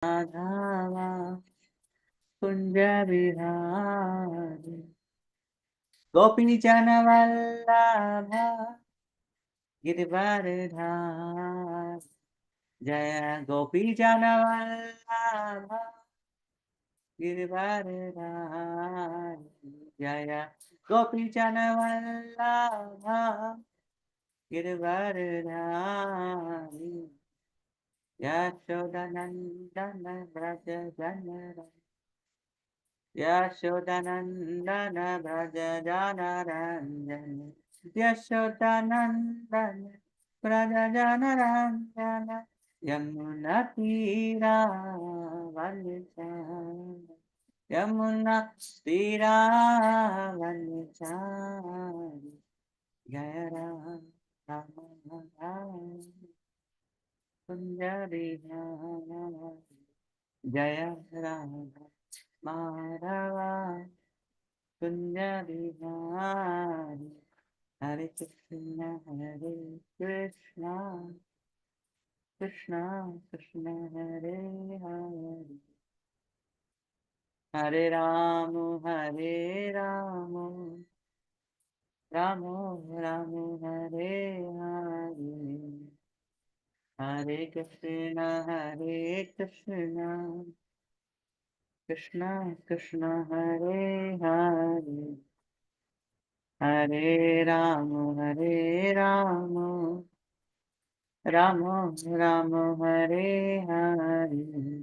Madhava Kunja Bihari Gopi Jana Vallabha Giridharidhar Jaya Gopi Jana Vallabha Giridharidhar Jaya Gopi Jana Vallabha Giridharidhar Yashodanandana Braja Janara Yashodanandana Braja Janaranjana Yashodanandana Braja Janaranjana Yamuna Tira Vanichana Yamuna Tira Vanichana Jaya Ram Ram Punjabi Jaya Ram Madhava Punjabi Hare Krishna Hare Krishna Krishna Krishna Hare Hare Hare Ram Hare Ram Ram Ram Hare Hare Hare Krishna Hare Krishna Krishna Krishna Hare Hare Hare Ram Hare Ram Ram Ram Hare Hare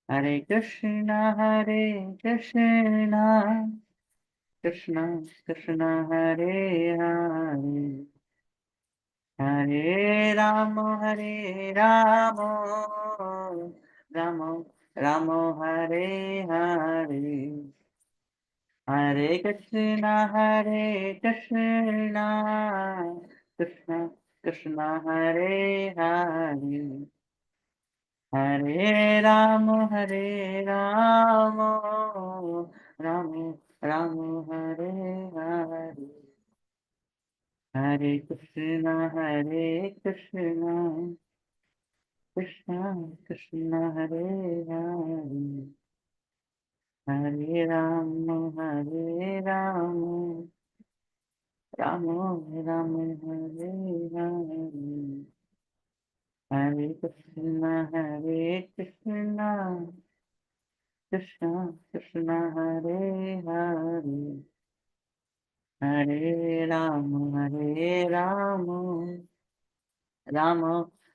Hare Krishna Krishna Krishna Hare Hare Hare Ram Ram Ram Hare Hare Hare Krishna Krishna Krishna Hare Hare Hare Ram Ram Ram Hare Hare Hare Krishna Krishna Krishna Hare Hare Hare Ram Ram Ram Hare Hare Hare Krishna Krishna Krishna Hare Hare Hare Ram Ram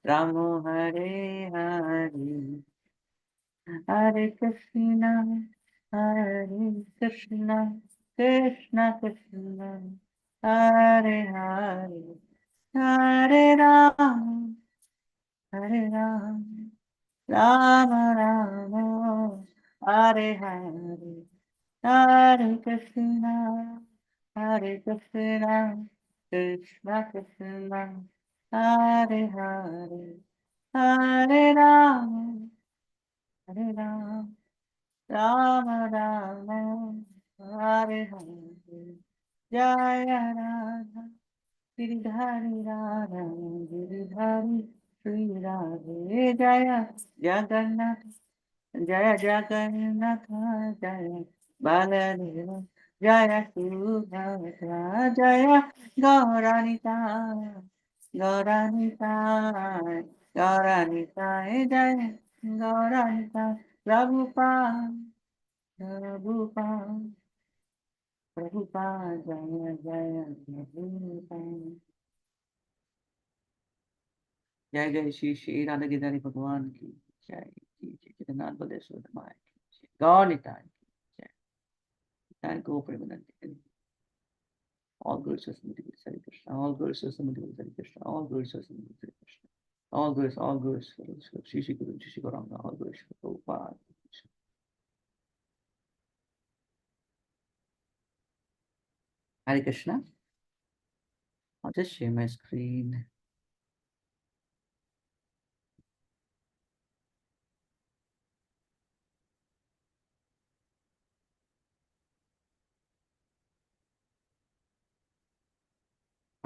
Ram Hare Hare Hare Krishna Krishna Krishna Hare Hare Hare Ram Rama Rama Hare Hare Hare Krishna Krishna Krishna Hare Hare Hare Ram Rama Rama Hare Hare Jaya Radha Giridhari Radha Giridhari Sri Radhe Jaya Jagannath Jaya Jagannath Jaya Baladeva Jaya Subhadra Jaya Gauranita Gauranita Gauranita Jaya Gauranita Prabhupada Prabhupada Prabhupada Jaya Jaya Prabhupada जय जय श्री श्री राधा गिरिधारी भगवान की जय जय जय जगन्नाथ बलेश्वर माया की जय गौर निताय की जय निताय गो Premanand all glories to Sumati Nimai Krishna all glories to Sumati Nimai Krishna all glories to Sumati Nimai Krishna all glories for Shri Shri Guru Shri Shri Gauranga all glories for Prabhupada Hare Krishna I'll just share my screen.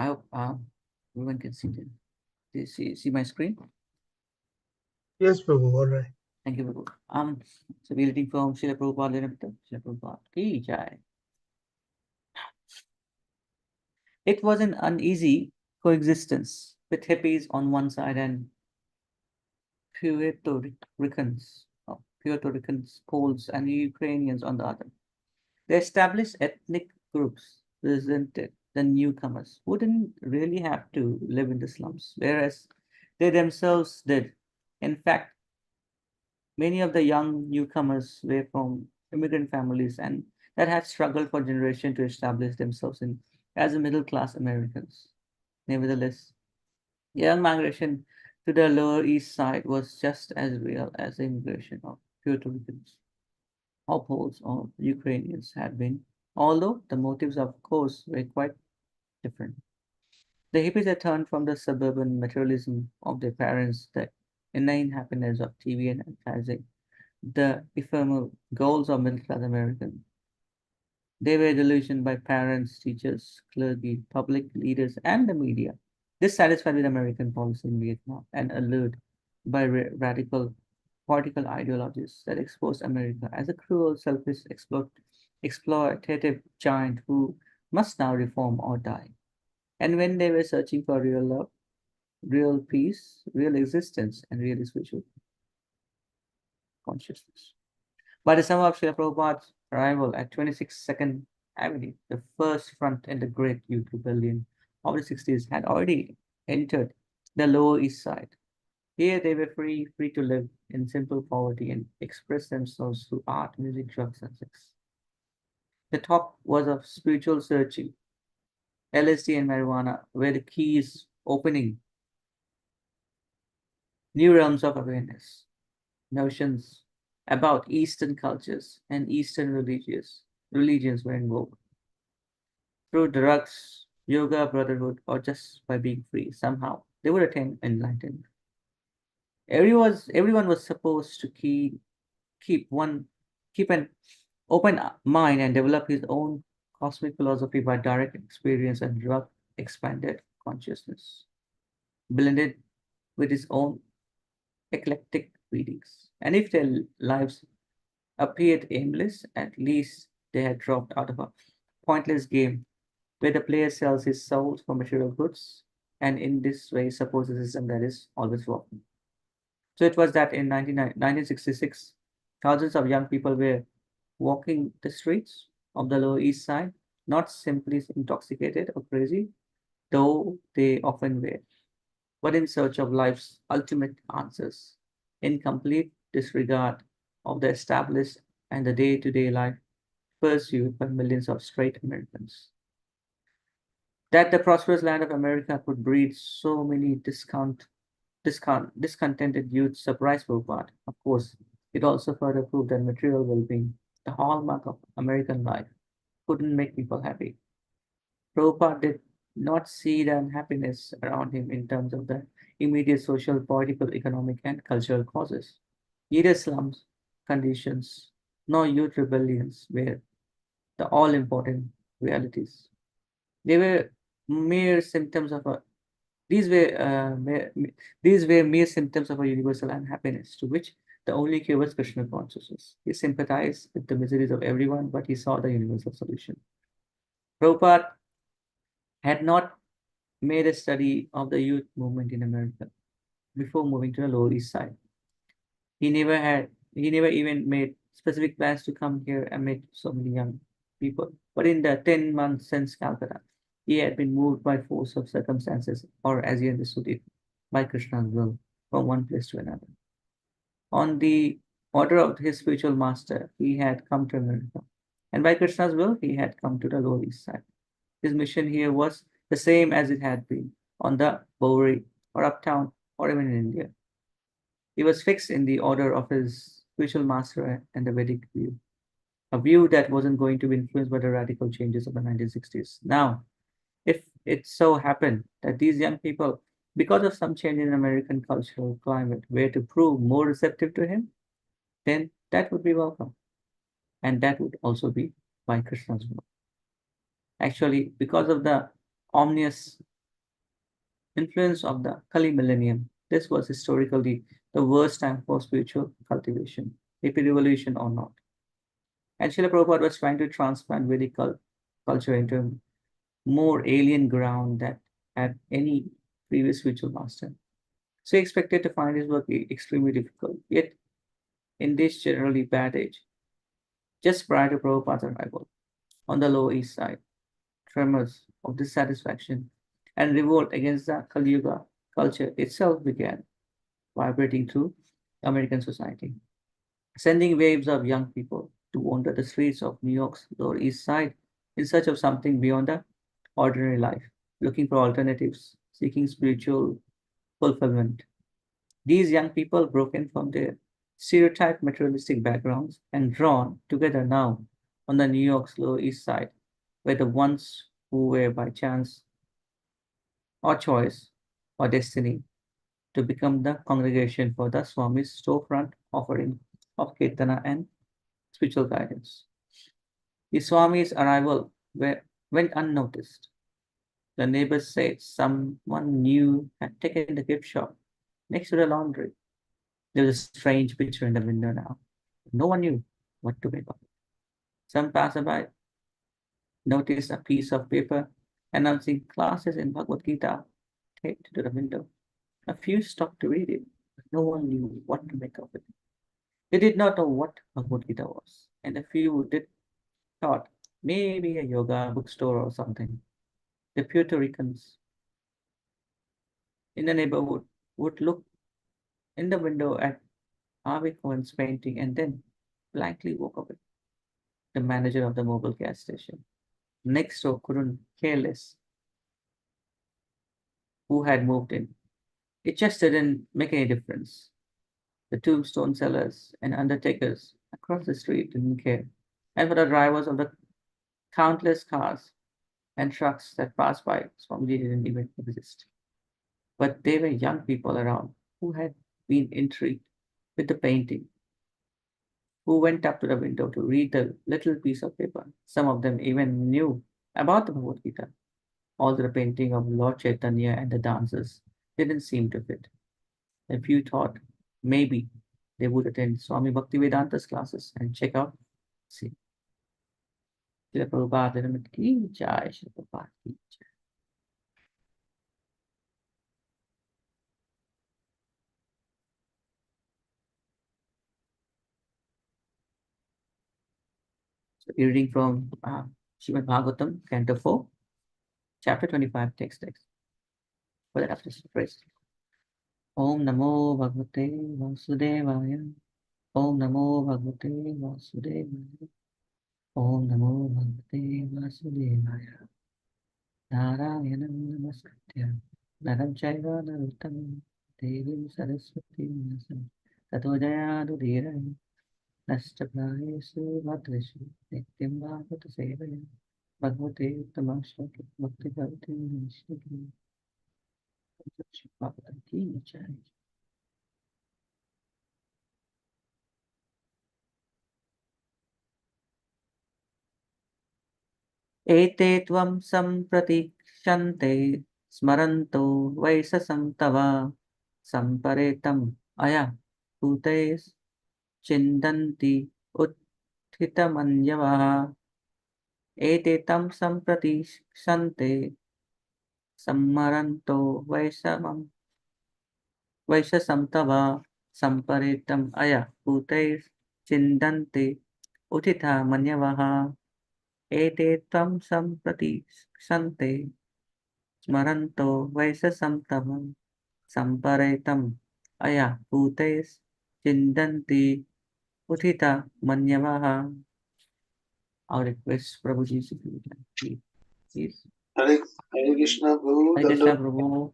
I hope everyone can see my screen. Yes, Prabhu, all right. Thank you, Prabhu. So we're reading from Srila Prabhupada Limited. Srila Prabhupada Ki Jai. It was an uneasy coexistence with hippies on one side and Puerto Ricans, Puerto Ricans, Poles, and Ukrainians on the other. The established ethnic groups resented the newcomers who didn't really have to live in the slums, whereas they themselves did. In fact, many of the young newcomers were from immigrant families and that had struggled for generations to establish themselves in as a middle class Americans. Nevertheless, young migration to the Lower East Side was just as real as the immigration of Puerto Ricans or Poles or Ukrainians had been, although the motives, of course, were quite different. The hippies had turned from the suburban materialism of their parents, the inane happiness of TV and advertising, the ephemeral goals of middle class Americans. They were delusioned by parents, teachers, clergy, public leaders, and the media, dissatisfied with American policy in Vietnam and allured by radical political ideologies that exposed America as a cruel, selfish, exploitative giant who must now reform or die. And when they were searching for real love, real peace, real existence, and real spiritual consciousness. By the summer of Srila Prabhupada's arrival at 26 Second Avenue, the first front in the Great Youth Rebellion of the 60s had already entered the Lower East Side. Here they were free to live in simple poverty and express themselves through art, music, drugs, and sex. The talk was of spiritual searching. LSD and marijuana were the keys opening new realms of awareness. Notions about Eastern cultures and Eastern religions were invoked through drugs, yoga, brotherhood, or just by being free. Somehow they would attain enlightenment. Everyone was supposed to keep one keep an open mind and develop his own cosmic philosophy by direct experience and drug expanded consciousness, blended with his own eclectic readings. And if their lives appeared aimless, at least they had dropped out of a pointless game where the player sells his soul for material goods and in this way supports a system that is always working. So it was that in 1966, thousands of young people were walking the streets of the Lower East Side, not simply intoxicated or crazy, though they often were, but in search of life's ultimate answers, in complete disregard of the established and the day to day life pursued by millions of straight Americans. That the prosperous land of America could breed so many discontented youth surprised Prabhupada. Of course, it also further proved that material well being, the hallmark of American life, couldn't make people happy. Prabhupada did not see the unhappiness around him in terms of the immediate social, political, economic, and cultural causes. Neither slums, conditions, nor youth rebellions were the all important realities. They were mere symptoms of a these were these were mere symptoms of a universal unhappiness to which the only cure was Krishna consciousness. He sympathized with the miseries of everyone, but he saw the universal solution. Prabhupada had not made a study of the youth movement in America before moving to the Lower East Side. He never even made specific plans to come here and meet so many young people. But in the 10 months since Calcutta, he had been moved by force of circumstances, or as he understood it, by Krishna's will, from one place to another. On the order of his spiritual master, he had come to America. And by Krishna's will, he had come to the Lower East Side. His mission here was the same as it had been on the Bowery or uptown or even in India. He was fixed in the order of his spiritual master and the Vedic view, a view that wasn't going to be influenced by the radical changes of the 1960s. Now, if it so happened that these young people, because of some change in American cultural climate, were to prove more receptive to him, then that would be welcome. And that would also be by Krishna's will. Actually, because of the ominous influence of the Kali millennium, this was historically the worst time for spiritual cultivation, if a revolution or not. And Srila Prabhupada was trying to transplant Vedic culture into more alien ground than had any previous spiritual master. So he expected to find his work extremely difficult. Yet, in this generally bad age, just prior to Prabhupada's arrival on the Lower East Side, tremors of dissatisfaction and revolt against the Kali Yuga culture itself began vibrating through American society, sending waves of young people to wander the streets of New York's Lower East Side in search of something beyond the ordinary life, looking for alternatives, seeking spiritual fulfillment. These young people, broken from their stereotyped materialistic backgrounds and drawn together now on the New York's Lower East Side, were the ones who were by chance or choice or destiny to become the congregation for the Swami's storefront offering of Kirtana and spiritual guidance. The Swami's arrival went unnoticed. The neighbors said someone new had taken the gift shop next to the laundry. There was a strange picture in the window now. No one knew what to make of it. Some passerby noticed a piece of paper announcing classes in Bhagavad Gita taped to the window. A few stopped to read it, but no one knew what to make of it. They did not know what Bhagavad Gita was, and a few did thought maybe a yoga bookstore or something. The Puerto Ricans in the neighborhood would look in the window at Harvey Cohen's painting and then blankly walk away. The manager of the mobile gas station next door couldn't care less who had moved in. It just didn't make any difference. The tombstone sellers and undertakers across the street didn't care. And for the drivers of the countless cars and trucks that passed by, Swamiji didn't even exist. But there were young people around who had been intrigued with the painting, who went up to the window to read the little piece of paper. Some of them even knew about the Bhagavad Gita, although the painting of Lord Chaitanya and the dancers didn't seem to fit. A few thought maybe they would attend Swami Bhaktivedanta's classes and check out. See, Srila Prabhupada ki jai, Srila Prabhupada ki jai. So, reading from Srimad Bhagavatam, Canto 4, Chapter 25, text. For that, after praise. Om Namo Bhagavate Vasudevaya. Om Namo Bhagavate Vasudevaya. Om Namo Bhagavate Vasudevaya. Narayanam Namaskritya. Naram Chaiva Narottam. Devim Saraswati Vyasam. Tato Jayadu Dhiraya. Nashtaprayesu Bhadreshu. Nityam Bhagavata Sevaya. Bhagavate Uttamaśloke. Bhakti Bhavati Nishiki. Bhagavatam Ki Jai. एते त्वं सम्प्रतीक्षन्ते स्मरन्तो वैससं तव सम्परेतम् अयभूतैश्चिन्दन्ति उत्थितमन्यवः एते तं सम्प्रतीक्षन्ते स्मरन्तो वैससं तव सम्परेतम् अयभूतैश्चिन्दन्ति उत्थितमन्यवः एते त्वं सम्प्रतीक्षन्ते स्मरन्तो वैससं तव सम्परेतम् अयभूतैश्चिन्दन्ति उत्थितमन्यवः. Our request, Prabhuji, if you can please. Hare Krishna Prabhu. Hare Krishna Prabhu.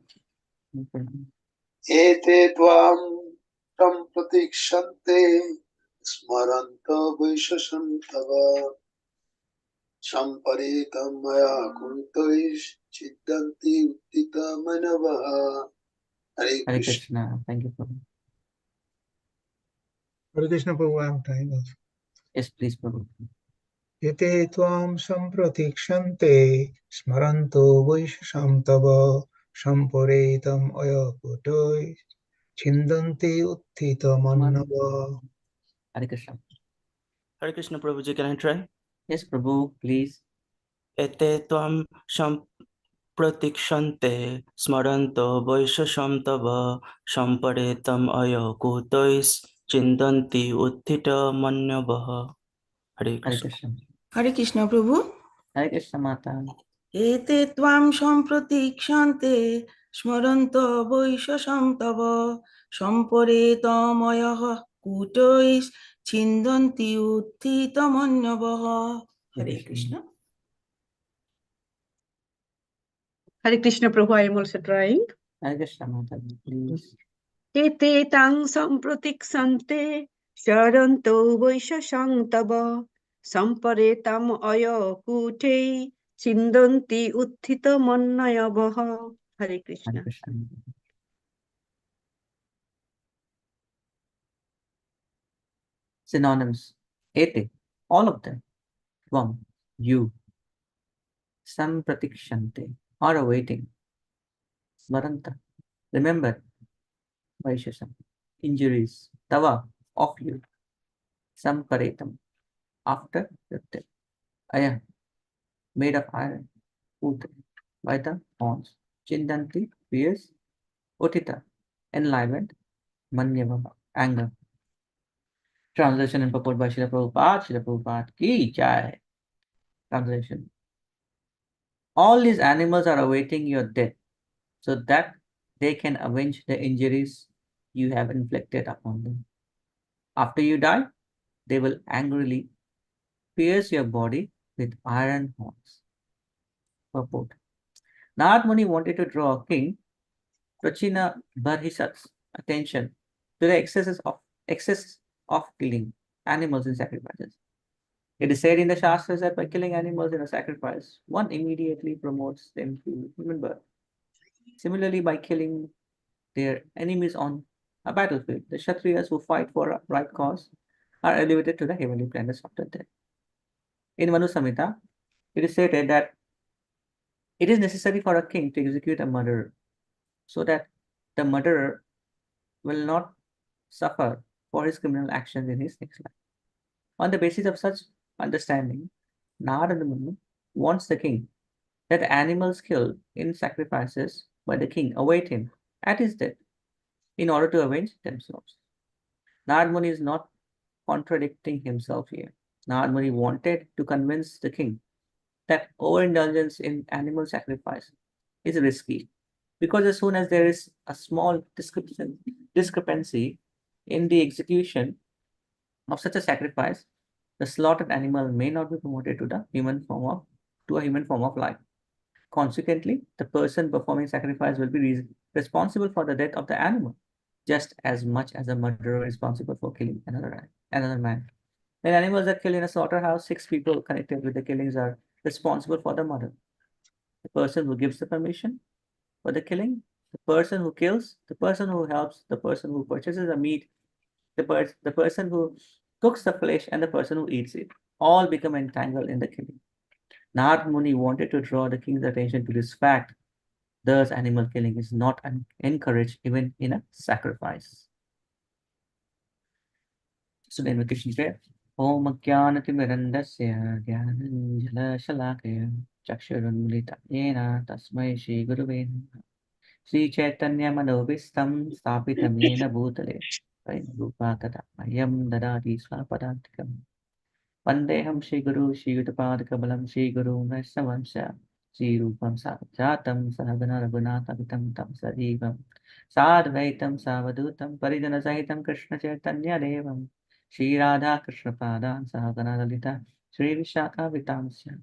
Ete tvam tam pratikshante smaranta vaishasham tava samparitam maya kuntaish chiddanti uttita manavaha. Hare Hare Krishna. Krishna. Thank you, Prabhu. Hare Krishna Prabhu, I am trying also. Yes, please, Prabhu. Ete tvam sampratikshante smaranto vaishasham tava samparetam ayaputoy छिन्दन्ति उत्थितमन्नवः। Hare Krishna. Hare Krishna Prabhuji, can I try? Yes, Prabhu, please. Ete tvam sampratikshante smaranto vaishasham tava samparetam ayakutais chindanti utthita manyavaha. Hare Hare Krishna. Krishna. হরে কৃষ্ণ প্রভু। Hare Krishna Mata. এতে ত্বাং সম্প্রতীক্ষন্তে স্মরন্ত বৈশ্বসং তব সম্পরেতময়ঃ কূটৈঃ ছিন্দন্তি উত্থিতমন্যবঃ। হরে Krishna. Hare Krishna Prabhu, I am also trying. Hare Krishna Mata, please. Ete tang sampratikshante sharanto vaishashang tava samparetam ayakute chindanti utthita mannayavaha. Hare Hare Krishna. Krishna. Synonyms. Ete, all of them. Tvam, you. Sampratikshante, are awaiting. Smaranta, remember. Vaishasham, injuries. Tava, of you. Samparetam, after the death. Aya, made of iron. Ut, by the horns. Chindanti, fierce. Utita, enlivened. Manyavama, anger. Translation and purport by Srila Prabhupada. Srila Prabhupada ki jai. Translation. All these animals are awaiting your death so that they can avenge the injuries you have inflicted upon them. After you die, they will angrily pierce your body with iron horns. Purport. Narad Muni wanted to draw King Prachina Barhisat's attention to the excess of killing animals in sacrifices. It is said in the Shastras that by killing animals in a sacrifice, one immediately promotes them to human birth. Similarly, by killing their enemies on a battlefield, the Kshatriyas who fight for a right cause are elevated to the heavenly planets after death. In Manu Samhita, it is stated that it is necessary for a king to execute a murderer so that the murderer will not suffer for his criminal actions in his next life. On the basis of such understanding, Narada Muni wants the king that the animals killed in sacrifices by the king await him at his death in order to avenge themselves. Narad Muni is not contradicting himself here. Narad Muni wanted to convince the king that overindulgence in animal sacrifice is risky because as soon as there is a small discrepancy in the execution of such a sacrifice, the slaughtered animal may not be promoted to a human form of life. Consequently, the person performing sacrifice will be responsible for the death of the animal, just as much as a murderer is responsible for killing another man. When animals are killed in a slaughterhouse, 6 people connected with the killings are responsible for the murder. The person who gives the permission for the killing, the person who kills, the person who helps, the person who purchases the meat, the person who cooks the flesh, and the person who eats it, all become entangled in the killing. Narad Muni wanted to draw the king's attention to this fact. Thus, animal killing is not encouraged even in a sacrifice. So the invocation prayer. Om Jnanatimirandasya Jnananjalashalakhaya Chakshurunmilitanena Tasmai Shri Gurave Namaha. Shri Chaitanya Manobhistam Sthapitam Yena Bhutale Svayam Rupa Tadamayam Dadati Swapadantikam. Vandeham Shri Guru Shri Yudapadakabalam Shri Guru Vaisnavamsya Shri Rupam Sajatam Sahagana Raghunathavitam Tam Sadivam Sadvaitam Savadutam Parijana Sahitam Krishna Chaitanya Devam Shri Radha Krishna Padan Sahagana Lalita Shri Vishaka Vitamsya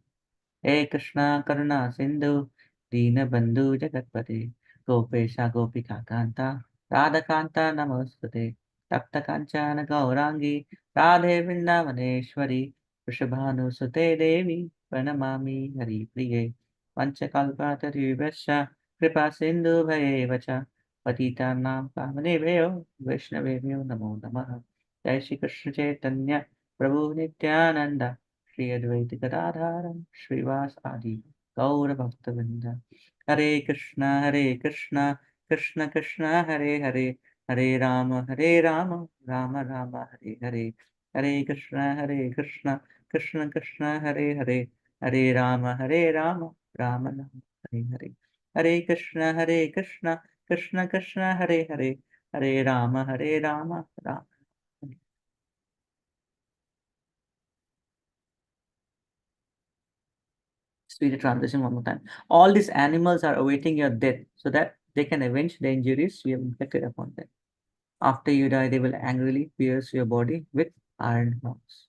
He Krishna Karuna Sindhu Dina Bandhu Jagatpate Gopesha Gopika Kanta Radha Kanta Namaste Tapta Kanchana Gaurangi Radhe Vrindavaneshwari Vrishabhanusute Devi Pranamami Hari Priye Panchakalpatarubhasya Kripa Sindhu Bhayevacha Patitanam Pavanebhyo Vaishnavebhyo Namo Namaha Jai Shri Krishna Chaitanya Prabhu Nityananda Shri Advaita Gadadhara Srivas Adi Gaura Bhaktavinda Hare Krishna Krishna Krishna Hare Hare Hare Rama, Rama Rama, Hare Krishna, Krishna Krishna, Hare Rama, Rama Rama, Hare Krishna, Krishna Krishna, Hare Rama, Rama Rama. Let's read the translation one more time. All these animals are awaiting your death so that they can avenge the injuries you have inflicted upon them. After you die, they will angrily pierce your body with iron horns.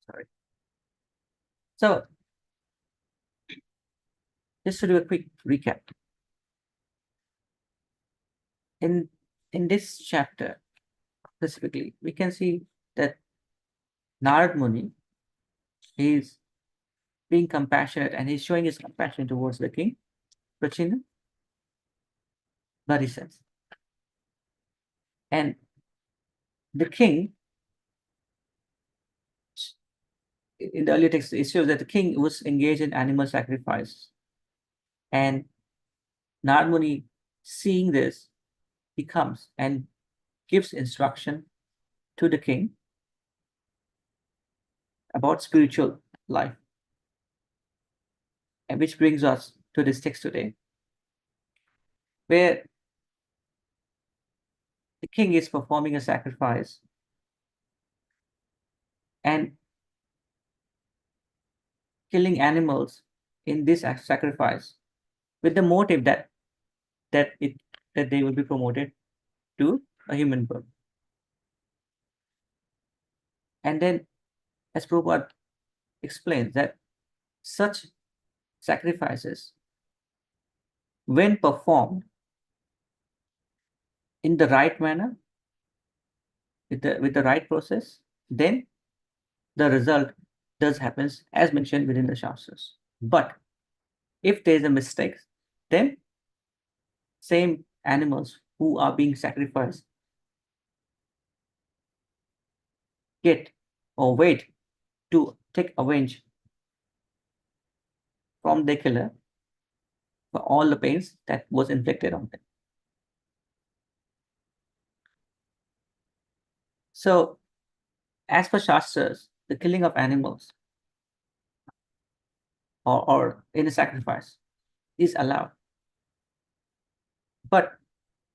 Sorry. So, just to do a quick recap. In this chapter, specifically, we can see that Narad Muni is being compassionate and he's showing his compassion towards the king, Prachina, bloody sense. And the king, in the earlier text, it shows that the king was engaged in animal sacrifice. And Narad Muni, seeing this, he comes and gives instruction to the king about spiritual life. And which brings us to this text today, where the king is performing a sacrifice and killing animals in this sacrifice with the motive that they will be promoted to a human birth. And then, as Prabhupada explains, that such sacrifices, when performed in the right manner, with the right process, then the result does happens as mentioned within the Shastras. But if there is a mistake, then same animals who are being sacrificed get or wait to take revenge from the killer for all the pains that was inflicted on them. So, as per Shastras, the killing of animals or in a sacrifice is allowed. But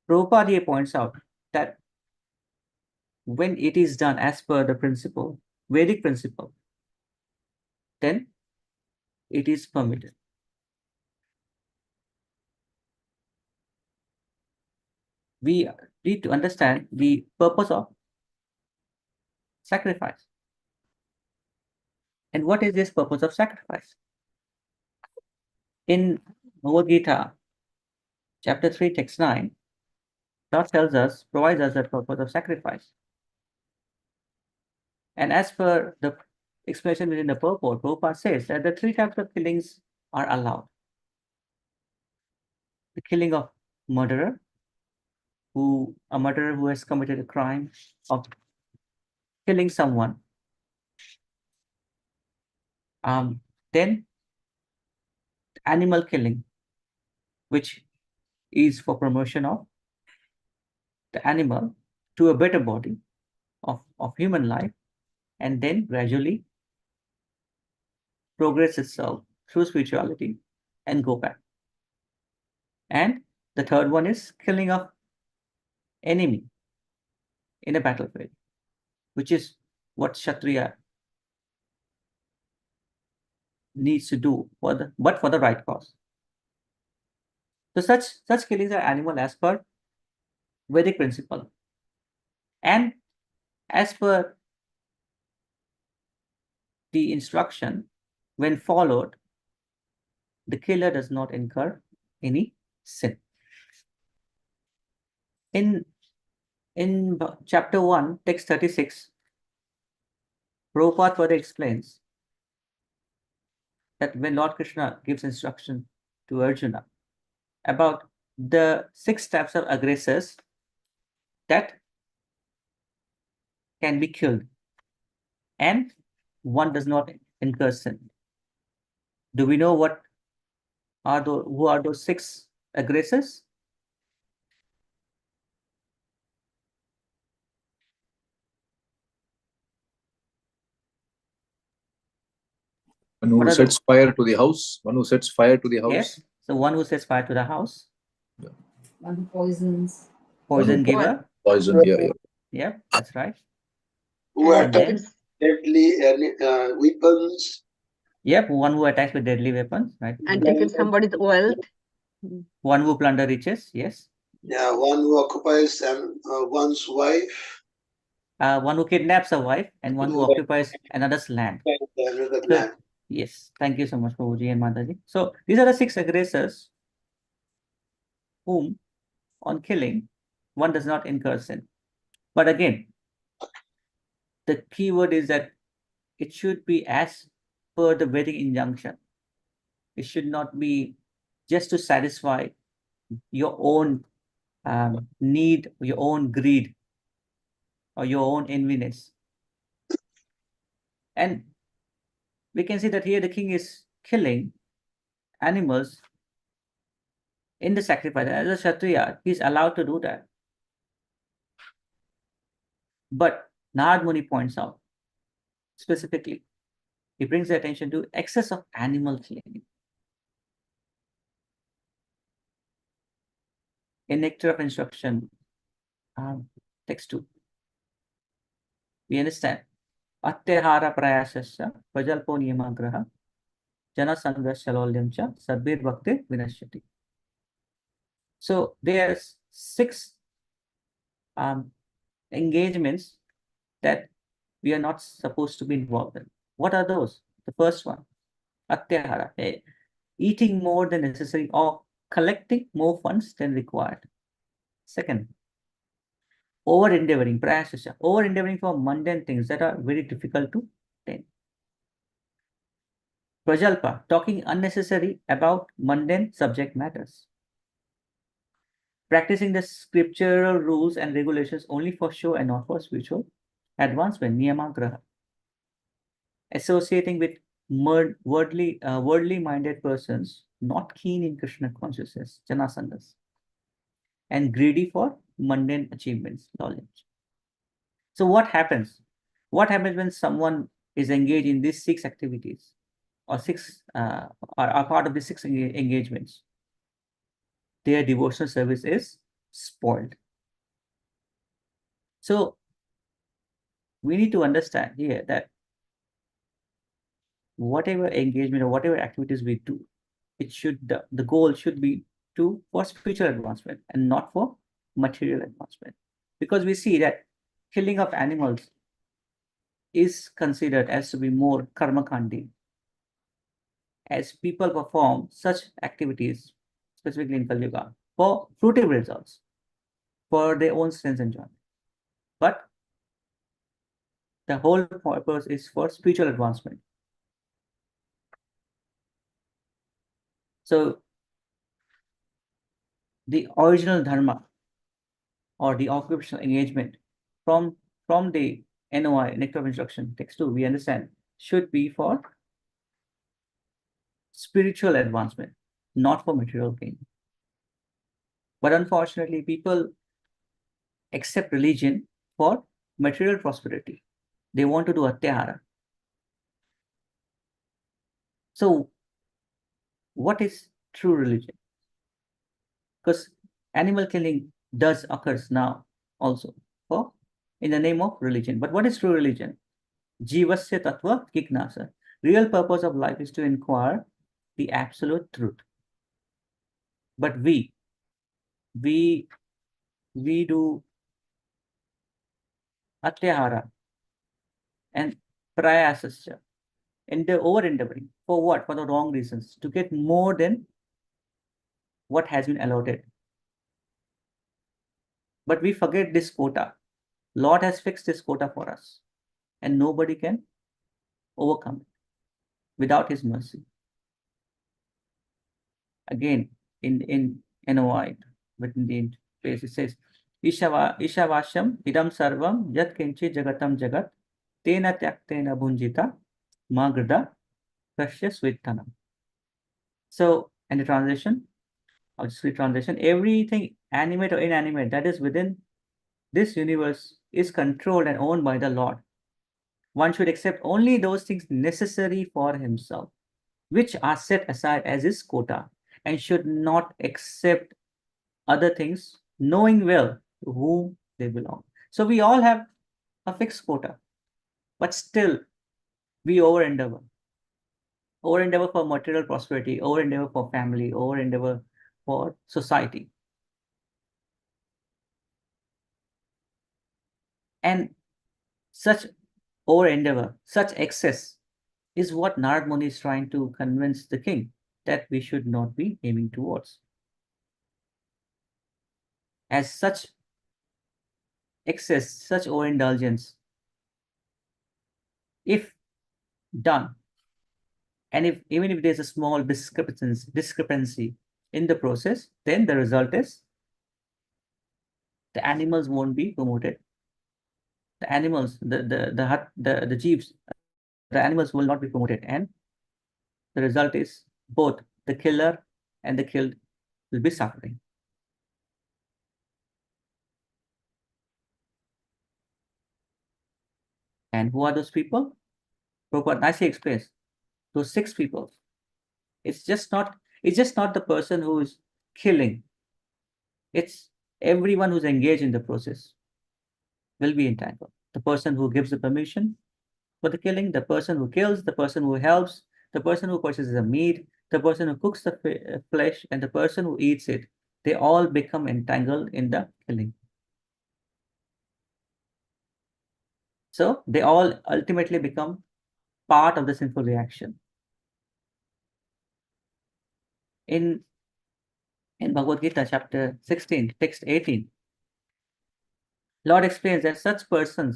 Prabhupada here points out that when it is done as per the principle, Vedic principle, then it is permitted. We need to understand the purpose of sacrifice. And what is this purpose of sacrifice? In Bhagavad Gita, chapter 3, text 9, God provides us the purpose of sacrifice. And as per the explanation within the purport, Prabhupada says that the three types of killings are allowed. The killing of a murderer who has committed a crime, of killing someone. Then animal killing, which is for promotion of the animal to a better body of human life, and then gradually progress itself through spirituality and go back. And the third one is killing of enemy in a battlefield, which is what Kshatriya needs to do but for the right cause. So such killings are animal as per Vedic principle. And as per the instruction, when followed, the killer does not incur any sin. In chapter 1, text 36, Prabhupada further explains that when Lord Krishna gives instruction to Arjuna about the 6 types of aggressors that can be killed and one does not incur sin. Do we know what are who are those 6 aggressors? One who sets fire to the house. One who sets fire to the house. Yes. So one who sets fire to the house. Yeah. One who poisons. Poison giver. Poison. Yeah, yeah. Yeah, that's right. Who And attacks then, deadly weapons. yep, one who attacks with deadly weapons, right? And taken somebody's wealth. One who plunder riches, yes. Yeah, one who occupies one's wife. One who kidnaps a wife and one who occupies another's land. Another So, land. yes, thank you so much, Prabhuji and Mataji. So these are the 6 aggressors whom, on killing, one does not incur sin. But again, the key word is that it should be as per the Vedic injunction. It should not be just to satisfy your own need, your own greed, or your own enviness. And we can see that here the king is killing animals in the sacrifice. As a Kshatriya, he is allowed to do that. But Narad Muni points out specifically, he brings the attention to excess of animal killing. In Nectar of Instruction, text 2, we understand Atyahara prayasasya prajalpo niyamagraha jana sangasya cha sabbir bhakti vinashyati. So there's 6 engagements that we are not supposed to be involved in. What are those? The first one, Atyahara, eating more than necessary or collecting more funds than required. Second, over-endeavoring, prayasasya, over-endeavoring for mundane things that are very difficult to attain. Prajalpa, talking unnecessary about mundane subject matters. Practicing the scriptural rules and regulations only for show and not for spiritual advancement, niyamagraha. Associating with worldly minded persons not keen in Krishna consciousness, janasangas, and greedy for mundane achievements, knowledge. So what happens? What happens when someone is engaged in these 6 activities or 6 are part of the 6 engagements? Their devotional service is spoiled. So we need to understand here that whatever engagement or whatever activities we do, it should the goal should be for spiritual advancement and not for material advancement. Because we see that killing of animals is considered as to be more karma kandi, as people perform such activities, specifically in Kali Yuga, for fruitive results, for their own sense enjoyment. But the whole purpose is for spiritual advancement. So the original dharma or the occupational engagement from the NOI, Nectar of Instruction, text 2, we understand, should be for spiritual advancement, not for material gain. But unfortunately, people accept religion for material prosperity. They want to do atyahara. So what is true religion? Because animal killing does occurs now also in the name of religion. But what is true religion? Jivasya tattva jignasa. Real purpose of life is to inquire the absolute truth. But we do atyahara and prayasasya, over-endeavoring. For what? For the wrong reasons. To get more than what has been allotted. But we forget this quota. Lord has fixed this quota for us. And nobody can overcome it without his mercy. again in NOI, but in the place it says, Ishavasham idam sarvam yat kinchi jagatam jagat tena tyaktena bhunjita magrada kasya svitanam. So, in the translation, I'll just read translation. Everything animate or inanimate that is within this universe is controlled and owned by the Lord. One should accept only those things necessary for himself, which are set aside as his quota, and should not accept other things, knowing well to whom they belong. So we all have a fixed quota, but still we over endeavor for material prosperity, over endeavor for family, over endeavor for society. And such over endeavor, such excess is what Narad Muni is trying to convince the king that we should not be aiming towards. As such excess, such overindulgence, if done, and if even if there's a small discrepancy in the process, then the result is the animals won't be promoted. The animals, the jeeves, the animals will not be promoted, and the result is both the killer and the killed will be suffering. And who are those people? Prabhupada nicely explains. Those 6 people. It's just not the person who is killing. It's everyone who's engaged in the process will be entangled. The person who gives the permission for the killing, the person who kills, the person who helps, the person who purchases the meat, the person who cooks the flesh, and the person who eats it. They all become entangled in the killing. So they all ultimately become part of the sinful reaction. In Bhagavad Gita, chapter 16, text 18, Lord explains that such person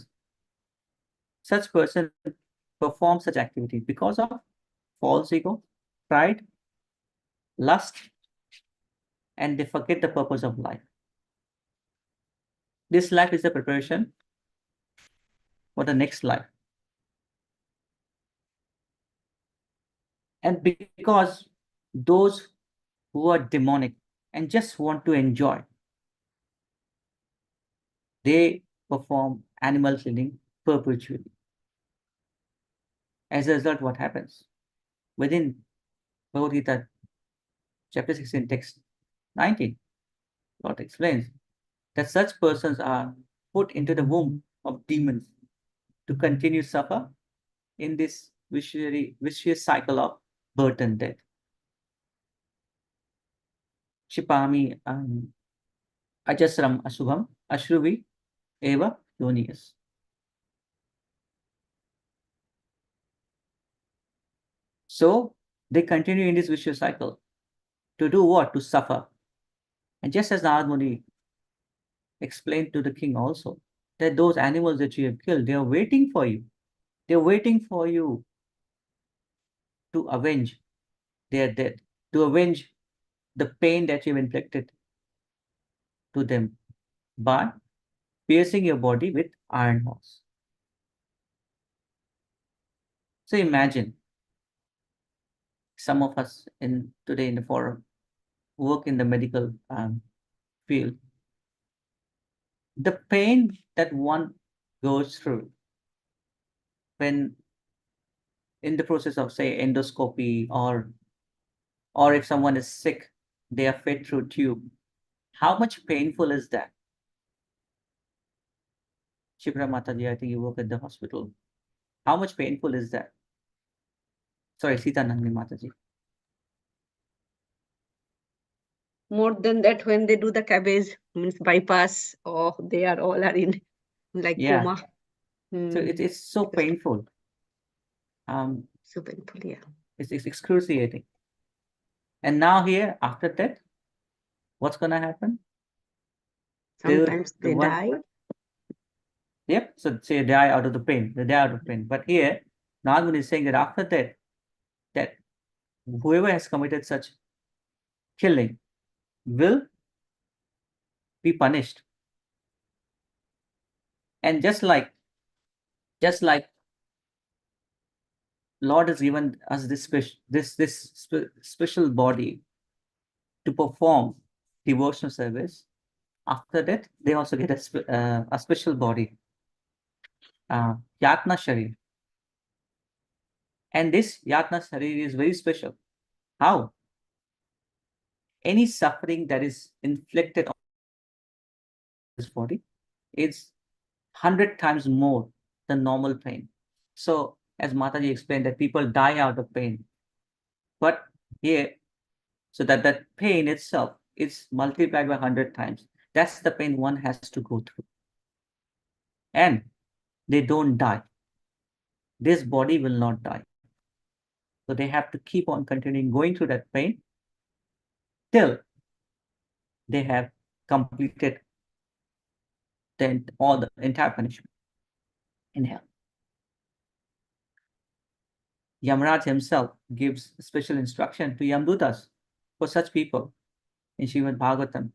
perform such activity because of false ego, pride, lust, and they forget the purpose of life. This life is the preparation for the next life. And because those who are demonic and just want to enjoy, they perform animal killing perpetually. As a result, what happens? Within Bhagavad Gita, chapter 16, text 19, Lord explains that such persons are put into the womb of demons to continue suffer in this vicious cycle of birth and death. Shipami ajasram asubham ashruvi eva yoniyas. So they continue in this vicious cycle to do what? To suffer. And just as Narad Muni explained to the king also, that those animals that you have killed, they are waiting for you. They're waiting for you to avenge their death, to avenge the pain that you've inflicted to them by piercing your body with iron horse. So imagine some of us today in the forum work in the medical field. The pain that one goes through when in the process of, say, endoscopy, or if someone is sick, they are fed through tube. How much painful is that? Shivra Mataji, I think you work at the hospital. How much painful is that? Sorry, Sita Nandini Mataji. More than that, when they do the cabbage, means bypass, or they are all are in like Yeah. coma. So it's so painful. So painful, yeah. It's excruciating. And now here, after that, what's gonna happen? Sometimes they die. Yep. So say die out of the pain. They die out of pain. But here, Narad Muni is saying that after that whoever has committed such killing will be punished. And just like Lord has given us this special body to perform devotional service, after that they also get a special body, Yatna Sharir. And this Yatna Sharir is very special. How? Any suffering that is inflicted on this body is 100 times more than normal pain. So, as Mataji explained, that people die out of pain. But here, so that pain itself is multiplied by 100 times. That's the pain one has to go through. And they don't die. This body will not die. So they have to keep on continuing going through that pain till they have completed all the entire punishment in hell. Yamaraj himself gives special instruction to Yamdutas for such people in Srimad Bhagavatam,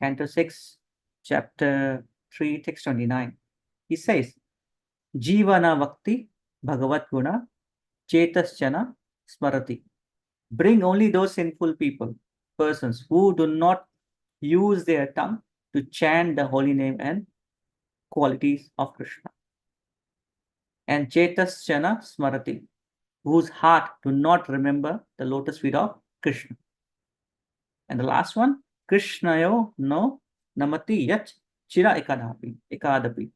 Canto 6, Chapter 3, Text 29. He says, Jivana Vakti Bhagavat Guna Chetaschana Smarati. Bring only those sinful persons who do not use their tongue to chant the holy name and qualities of Krishna. And Chetaschana Smarati, whose heart do not remember the lotus feet of Krishna. And the last one, Krishnayo no namati yat chira ekadapi,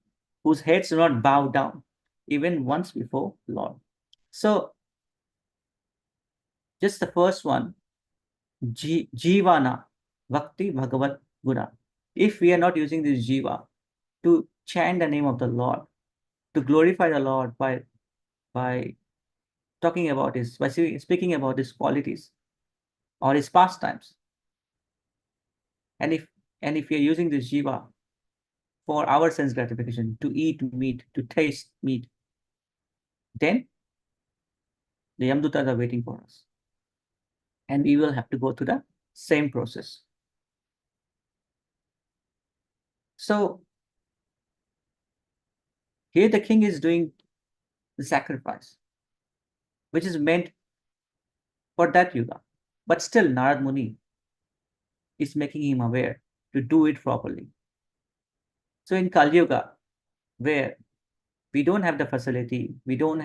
whose heads do not bow down even once before Lord. So, just the first one, Jivana, Bhakti Bhagavat Guna. If we are not using this Jiva to chant the name of the Lord, to glorify the Lord by talking about by speaking about his qualities or his pastimes, and if we are using this Jiva for our sense gratification, to eat meat, to taste meat, then the Yamdutas are waiting for us. And we will have to go through the same process. So, here the king is doing the sacrifice, which is meant for that yuga. But still, Narad Muni is making him aware to do it properly. So, in Kali Yuga, where we don't have the facility, people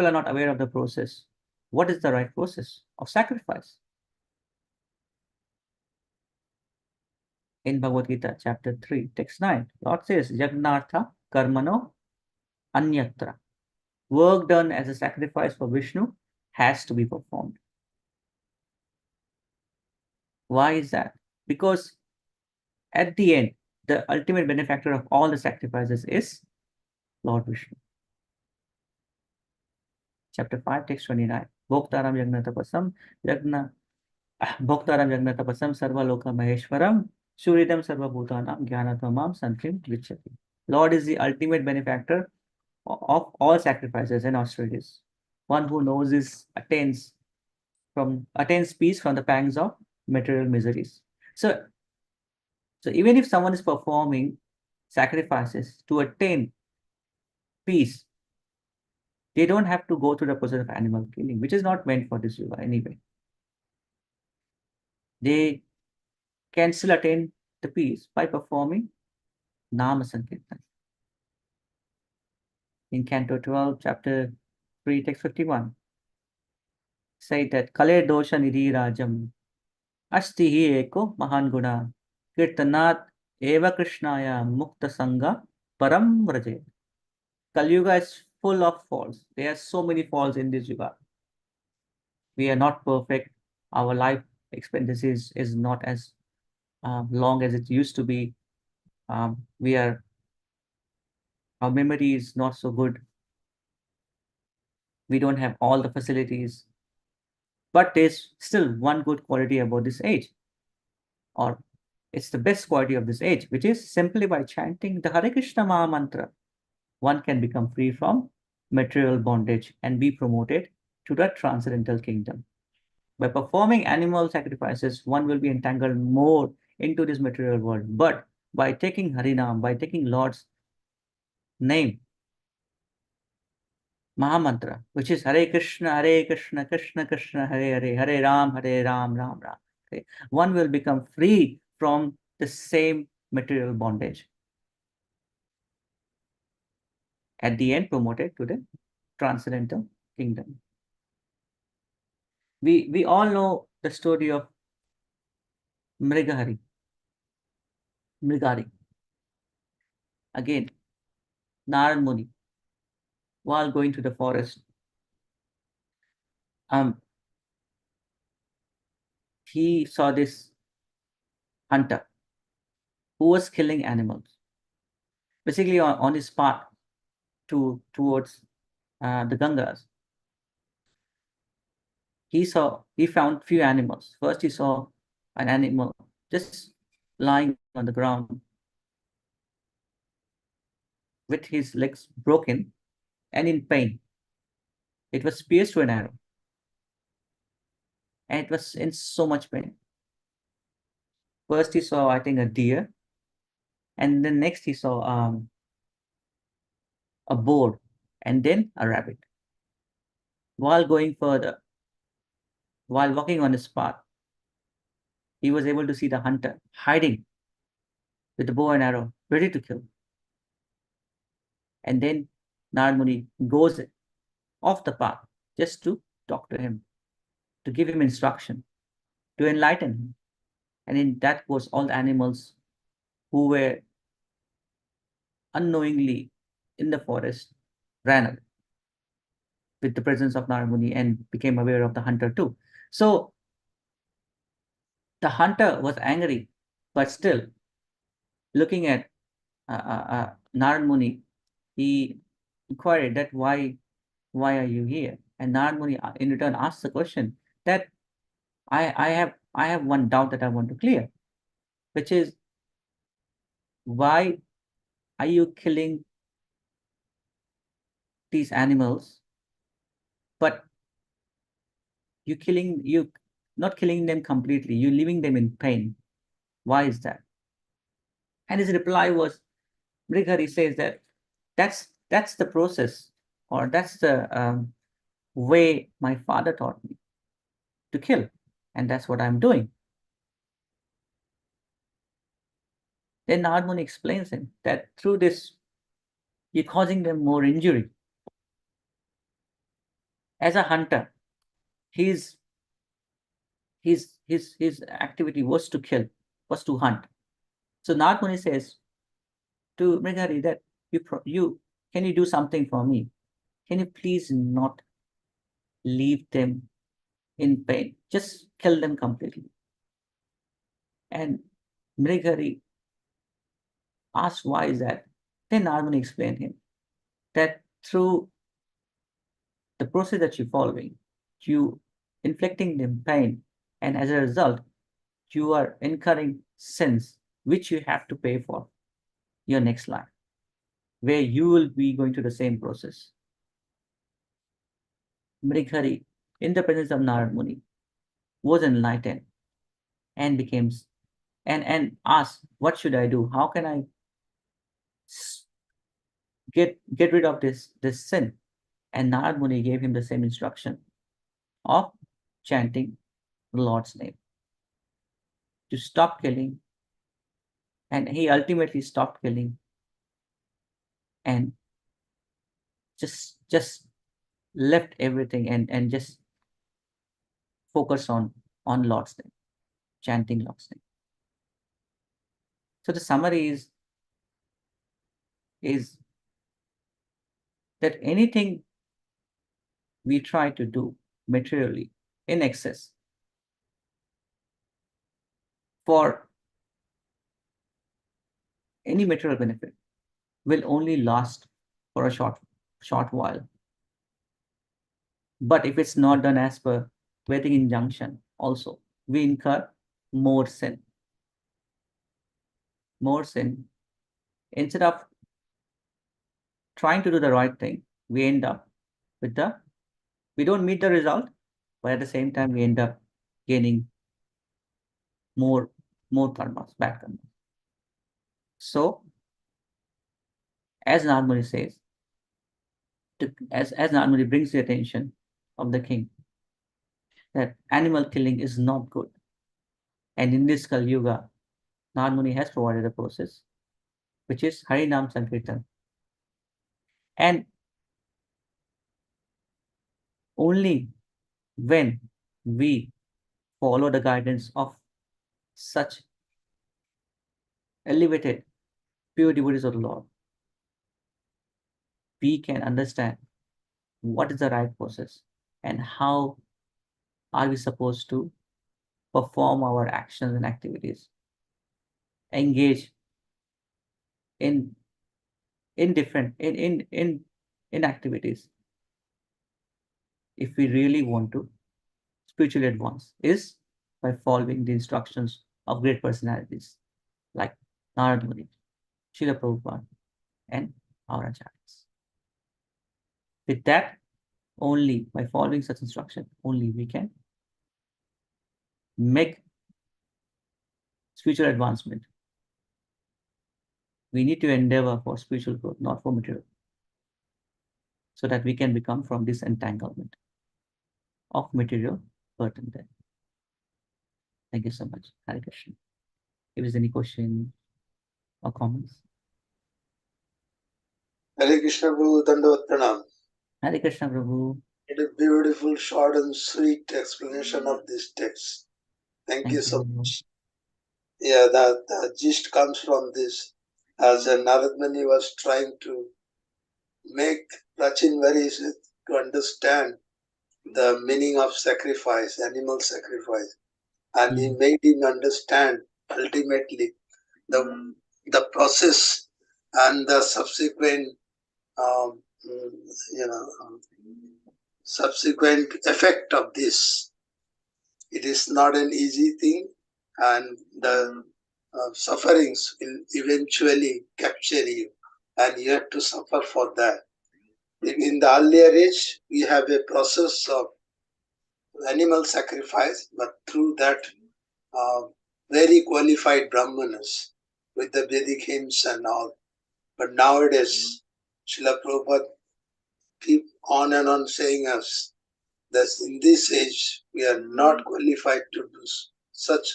are not aware of the process. What is the right process of sacrifice? In Bhagavad Gita, chapter 3, text 9, Lord says, Yagnartha karmano anyatra. Work done as a sacrifice for Vishnu has to be performed. Why is that? Because at the end, the ultimate benefactor of all the sacrifices is Lord Vishnu. Chapter 5, text 29. Bhoktaram yagna tapasam Bhoktaram yagna tapasam sarva loka maheshwaram Suridam sarva bhutanam jnanatvamam santim vichati. Lord is the ultimate benefactor of all sacrifices and austerities. One who knows attains peace from the pangs of material miseries. So even if someone is performing sacrifices to attain peace, they don't have to go through the process of animal killing, which is not meant for this yuga anyway. They can still attain the peace by performing Nama Sankirtan. In Canto 12, Chapter 3, Text 51, say that Kale Dosha Nidhi Rajam Asti hi eko Mahan Guna Kirtanat Eva Krishnaya Mukta Sangha Param Vraje. Kali Yuga is full of faults. There are so many faults in this yuga. We are not perfect. Our life expectancy is not as long as it used to be. Our memory is not so good. We don't have all the facilities. But there's still one good quality about this age, or it's the best quality of this age, which is simply by chanting the Hare Krishna Maha Mantra, one can become free from material bondage and be promoted to the transcendental kingdom. By performing animal sacrifices, one will be entangled more into this material world. But by taking Harinam, by taking Lord's name, Mahamantra, which is Hare Krishna, Krishna Krishna, Hare Hare, Hare Ram, Ram Ram. Okay. One will become free from the same material bondage. At the end, promoted to the transcendental kingdom. We all know the story of Mrigari. Again, Narad Muni, while going to the forest, he saw this hunter who was killing animals. Basically, on his path towards the Gangas, he found few animals. First, he saw an animal just lying on the ground with his legs broken and in pain. It was pierced with an arrow, and it was in so much pain. First, he saw, I think, a deer, and then next he saw a boar, and then a rabbit. While going further, while walking on his path, he was able to see the hunter hiding with the bow and arrow, ready to kill. And then Narad Muni goes off the path just to talk to him, to give him instruction, to enlighten him. And in that course, all the animals who were unknowingly in the forest ran away with the presence of Narad Muni and became aware of the hunter too. So the hunter was angry, but still looking at Narad Muni, he inquired that why are you here? And Narad Muni in return asked the question that I have one doubt that I want to clear, which is, why are you killing these animals, but you not killing them completely, you're leaving them in pain? Why is that? And his reply was, Mrighari says that that's the process, or that's the way my father taught me to kill, and that's what I'm doing. Then Narad Muni explains him that through this, you're causing them more injury. As a hunter, his activity was to kill, was to hunt. So Narad Muni says to Mrighari that can you do something for me? Can you please not leave them in pain? Just kill them completely. And Mrighari asked, why is that? Then Narad Muni explained him that through the process that you're following, you inflicting them pain, and as a result, you are incurring sins which you have to pay for your next life, where you will be going through the same process. Mrighari, in the presence of Narad Muni, was enlightened and became and asked, what should I do? How can I get rid of this sin? And Narad Muni gave him the same instruction of chanting the Lord's name to stop killing. And he ultimately stopped killing and just left everything and just focus on Lord's name, chanting Lord's name. So the summary is that anything we try to do materially in excess for any material benefit will only last for a short while. But if it's not done as per Vedic injunction, also we incur more sin. More sin. Instead of trying to do the right thing, we end up with we don't meet the result, but at the same time we end up gaining more karmas, bad karmas. So, as Narmari says, as Narmari brings the attention of the king, that animal killing is not good. And in this Kali Yuga, Narmani has provided a process, which is Harinam Sankirtan. And only when we follow the guidance of such elevated, pure devotees of the Lord, we can understand what is the right process and how are we supposed to perform our actions and activities, engage in different in activities if we really want to spiritually advance, is by following the instructions of great personalities like Narad Muni, Srila Prabhupada, and our acharyas. With that, only by following such instruction, only we can make spiritual advancement. We need to endeavor for spiritual growth, not for material, so that we can become from this entanglement of material burden. Then, thank you so much, Hare Krishna. If there's any question or comments, Hare Krishna Prabhu, Dandavat Pranam. Hare Krishna Prabhu. It is beautiful, short and sweet explanation of this text. Thank you so much. Yeah, the gist comes from this. As Narad Muni was trying to make Prachin very easy to understand the meaning of sacrifice, animal sacrifice, and he made him understand ultimately the process and the subsequent subsequent effect of this. It is not an easy thing, and the sufferings will eventually capture you, and you have to suffer for that. In the earlier age, we have a process of animal sacrifice, but through that very qualified brahmanas with the Vedic hymns and all. But nowadays, Srila Prabhupada keep on and on saying us that in this age we are not qualified to do such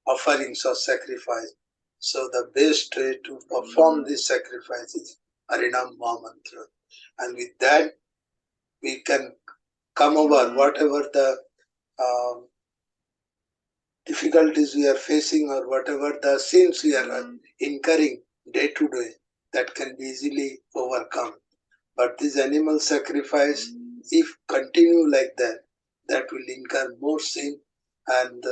offerings or sacrifice. So the best way to perform this sacrifice is Harinam Mahamantra. And with that, we can come over whatever the difficulties we are facing or whatever the sins we are incurring day to day, that can be easily overcome. But this animal sacrifice, if continue like that, that will incur more sin, and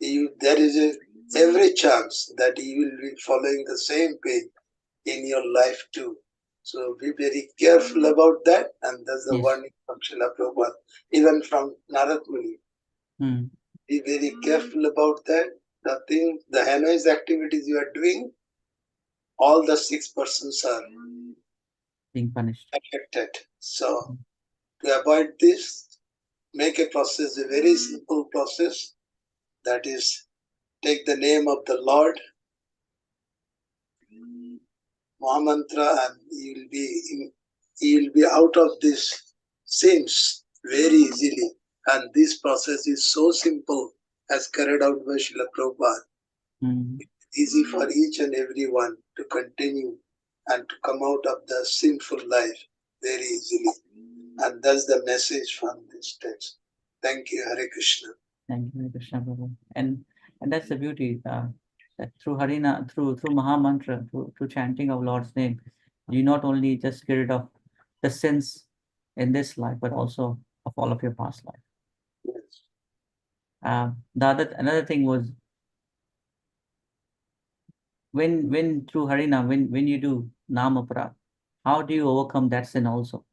there is every chance that you will be following the same path in your life too. So be very careful about that, and that's the warning from Srila Prabhupada, even from Narad Muni. Be very careful about that. The heinous activities you are doing, all the 6 persons are being punished, affected. So to avoid this, make a process, a very simple process, that is, take the name of the Lord, Mahamantra, and you will be out of these sins very easily. And this process is so simple as carried out by Srila Prabhupada. It's easy for each and every one to continue and to come out of the sinful life very easily. And that's the message from this text. Thank you, Hare Krishna. Thank you, Hare Krishna Prabhu. And that's the beauty, that through Harina, through Mahamantra, through chanting of Lord's name, you not only just get rid of the sins in this life, but also of all of your past life. Yes. Another thing was, when through Harina, when you do Namapara, how do you overcome that sin also?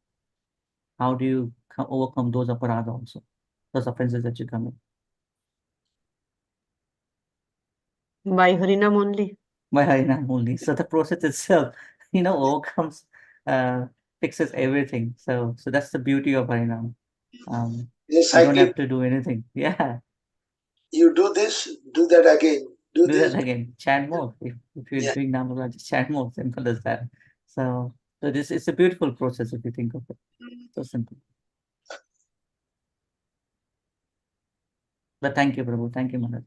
How do you overcome those aparadha also, those offenses that you commit? By Harinam only. By Harinam only. So the process itself, overcomes, fixes everything. So that's the beauty of Harinam. Yes, you don't have to do anything. Yeah. you do this, do that again. Do this. that again. Chant more. If you're doing Namala, just chant more. Simple as that. So this is a beautiful process if you think of it. So simple. But thank you, Prabhu. Thank you, Maharaj.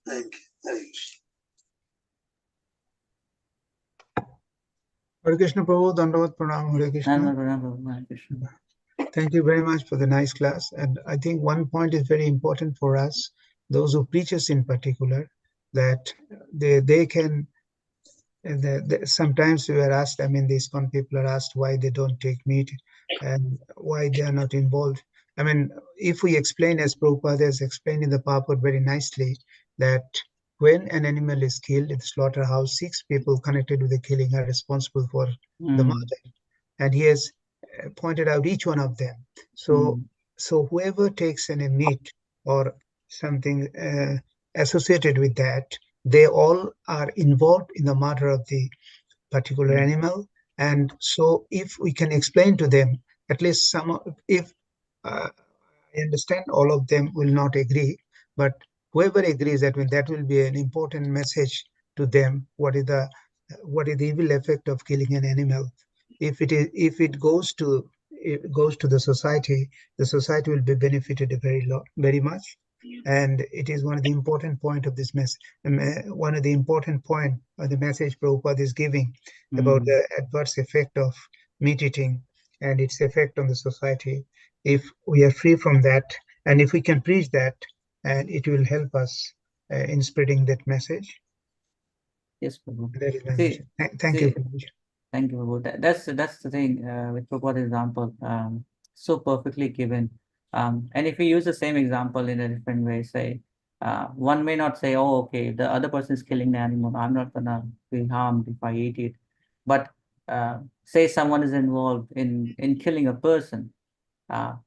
Thank you. Thanks. Hare Krishna Prabhu, Dandavat Pranam, Hare Krishna. Hare Krishna. Thank you very much for the nice class. And I think one point is very important for us, those who preach us in particular, that they can, sometimes we are asked, I mean, these con people are asked why they don't take meat and why they are not involved. I mean, if we explain, as Prabhupada has explained in the purport very nicely, that when an animal is killed in the slaughterhouse, 6 people connected with the killing are responsible for the murder. And he has pointed out each one of them. So whoever takes any meat or something associated with that, they all are involved in the murder of the particular animal. And so if we can explain to them, at least some, if I understand all of them will not agree, but whoever agrees, that will be an important message to them. What is the evil effect of killing an animal? If it goes to the society will be benefited very much. And it is one of the important point of this message. One of the important point of the message Prabhupada is giving about the adverse effect of meat eating and its effect on the society. If we are free from that, and if we can preach that, and it will help us in spreading that message. Yes, Prabhu. That is my message. Thank you, Prabhu. Thank you, Prabhu. That's the thing with Prabhupada's example, so perfectly given. And if we use the same example in a different way, say, one may not say, oh, okay, the other person is killing the animal, I'm not gonna be harmed if I eat it. But say someone is involved in killing a person,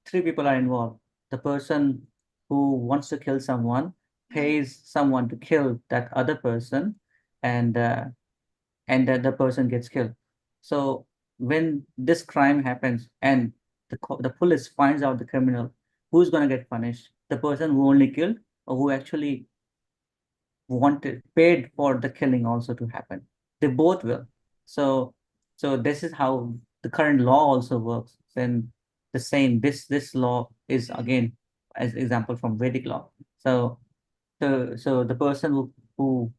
3 people are involved. The person who wants to kill someone pays someone to kill that other person, and the person gets killed. So when this crime happens and the police finds out the criminal, who's going to get punished? The person who only killed, or who actually paid for the killing also to happen? They both will. So this is how the current law also works. Then the same, this law is again as example from Vedic law. So the person who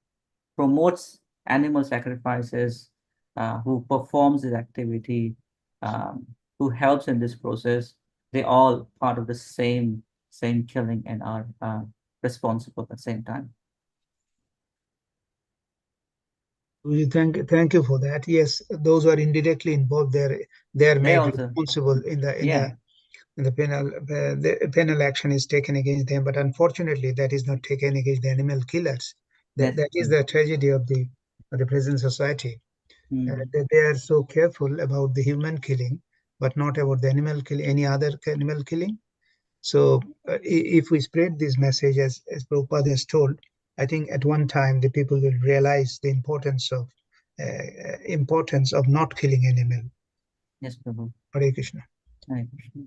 promotes animal sacrifices, who performs this activity, who helps in this process, they all part of the same killing and are responsible at the same time. Thank you for that. Yes, those who are indirectly involved, they are made responsible in the penal. The penal action is taken against them, but unfortunately, that is not taken against the animal killers. That is the tragedy of the present society. That they are so careful about the human killing, but not about the animal killing, any other animal killing. So if we spread this message as Prabhupada has told, I think at one time the people will realize the importance of not killing animal. Yes, Prabhu. Hare Krishna. Hare Krishna.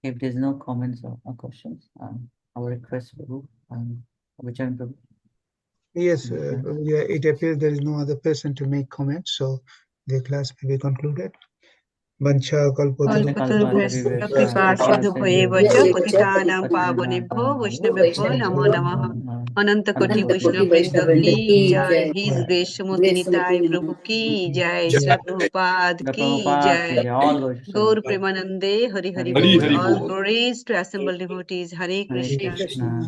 If there's no comments or questions, our request, Prabhu, Vicharan Prabhu. Yes, it appears there is no other person to make comments, so the class may be concluded. Vancha कल्पतरुभ्यश्च कृपा सिन्धुभ्येव च पतितानां पावनेभ्यो वैष्णवेभ्यो नमो नमः। अनंत कोटि वैष्णव वृंद की जय। हिज ग्रेस सुमति निताय प्रभु की जय। श्रील प्रभुपाद की जय। गौर प्रेमानंदे हरि हरि बोल। All glories to assembled devotees. Hare Krishna.